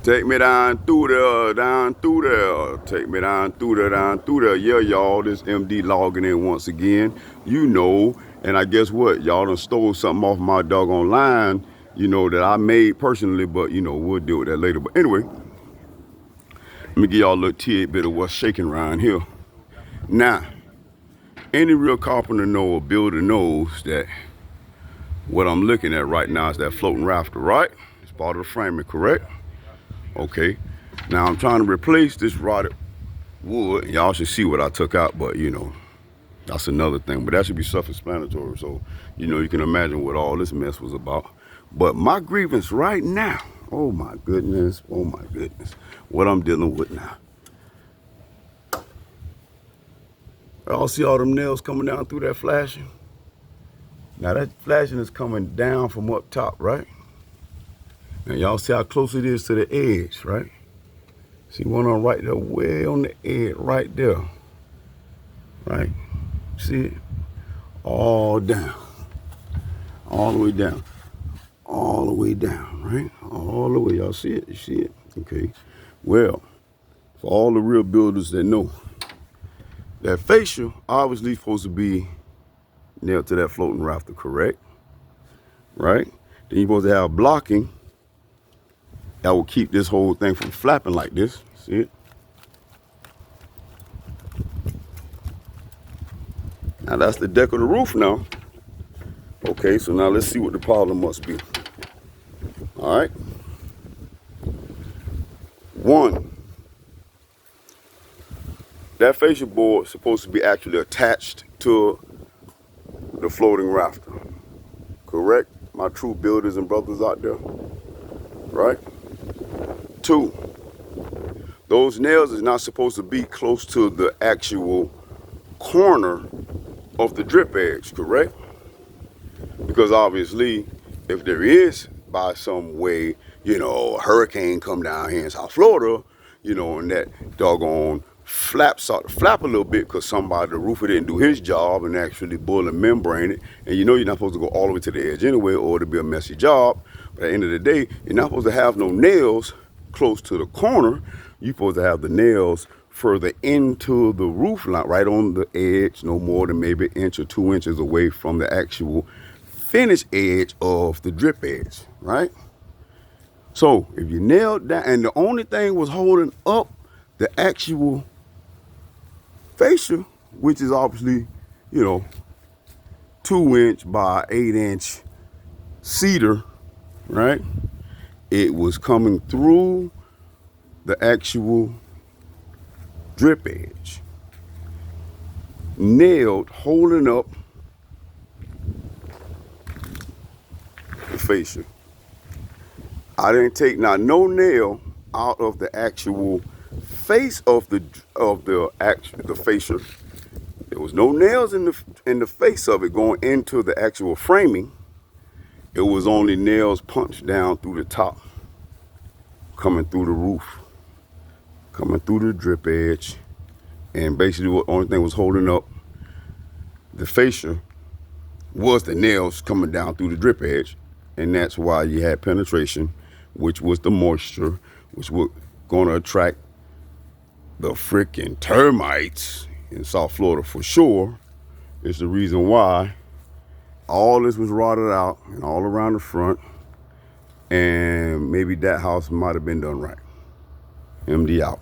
Take me down through there, down through there. Take me down through there, down through there. Yeah, y'all, this MD logging in once again. You know, and I guess what? Y'all done stole something off my doggone line, you know, that I made personally, but, you know, we'll deal with that later. But anyway, let me give y'all a little tidbit of what's shaking around here. Now, any real carpenter or builder knows that what I'm looking at right now is that floating rafter, right? It's part of the framing, correct? Okay, now I'm trying to replace this rotted wood. Y'all should see what I took out, but you know, that's another thing. But that should be self-explanatory. So, you know, you can imagine what all this mess was about. But my grievance right now, oh my goodness, what I'm dealing with now. Y'all see all them nails coming down through that flashing? Now that flashing is coming down from up top, right? And y'all see how close it is to the edge, right? See one on right there, way on the edge, right there. Right? See it? All down. All the way down. All the way down, right? All the way. Y'all see it? You see it? Okay. Well, for all the real builders that know, that fascia obviously supposed to be nailed to that floating rafter, correct? Right? Then you're supposed to have blocking that will keep this whole thing from flapping like this. See it? Now that's the deck of the roof now. Okay, so now let's see what the problem must be. All right. One, that fascia board is supposed to be actually attached to the floating rafter. Correct? My true builders and brothers out there. Right? Two, those nails is not supposed to be close to the actual corner of the drip edge, correct? Because obviously, if there is by some way, you know, a hurricane come down here in South Florida, you know, and that doggone flap start to flap a little bit because somebody, the roofer didn't do his job and actually bull and membrane it. And you know you're not supposed to go all the way to the edge anyway, or it'll be a messy job. But at the end of the day, you're not supposed to have no nails close to the corner. You're supposed to have the nails further into the roof line, right on the edge, no more than maybe an inch or 2 inches away from the actual finished edge of the drip edge, right? So if you nailed that, and the only thing was holding up the actual fascia, which is obviously, you know, 2-inch by 8-inch cedar, right? It was coming through the actual drip edge, nailed, holding up the fascia. I didn't take no nail out of the actual face of the fascia. There was no nails in the face of it going into the actual framing. It was only nails punched down through the top, coming through the roof, coming through the drip edge, and basically the only thing was holding up the fascia was the nails coming down through the drip edge, and that's why you had penetration, which was the moisture, which was going to attract the freaking termites in South Florida for sure. It's the reason why all this was rotted out and all around the front, and maybe that house might have been done right. MD out.